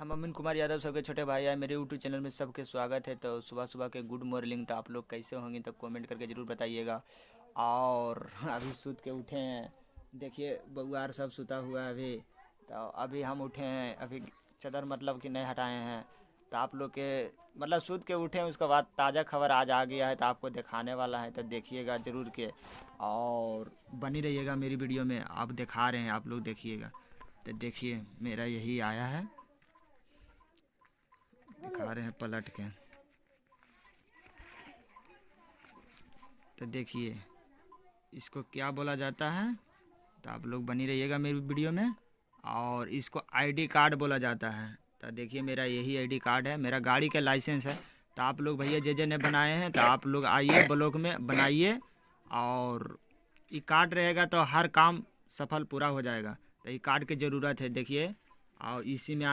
हम अमिन कुमार यादव, सबके छोटे भाई है। मेरे यूट्यूब चैनल में सबके स्वागत है। तो सुबह सुबह के गुड मॉर्निंग। तो आप लोग कैसे होंगे तो कमेंट करके ज़रूर बताइएगा। और अभी सूत के उठे हैं। देखिए बउआर सब सुता हुआ है अभी। तो अभी हम उठे हैं, अभी चादर मतलब कि नहीं हटाए हैं। तो आप लोग के मतलब सूत के उठे हैं, उसके बाद ताज़ा खबर आज आ गया है तो आपको दिखाने वाला है। तो देखिएगा ज़रूर के, और बनी रहिएगा मेरी वीडियो में। आप दिखा रहे हैं, आप लोग देखिएगा। तो देखिए मेरा यही आया है, दिखा रहे हैं पलट के। तो देखिए इसको क्या बोला जाता है। तो आप लोग बनी रहिएगा मेरी वीडियो में। और इसको आईडी कार्ड बोला जाता है। तो देखिए मेरा यही आईडी कार्ड है, मेरा गाड़ी का लाइसेंस है। तो आप लोग भैया जे ने बनाए हैं तो आप लोग आइए ब्लॉक में बनाइए। और ये कार्ड रहेगा तो हर काम सफल पूरा हो जाएगा। तो ये कार्ड की ज़रूरत है, देखिए। और इसी में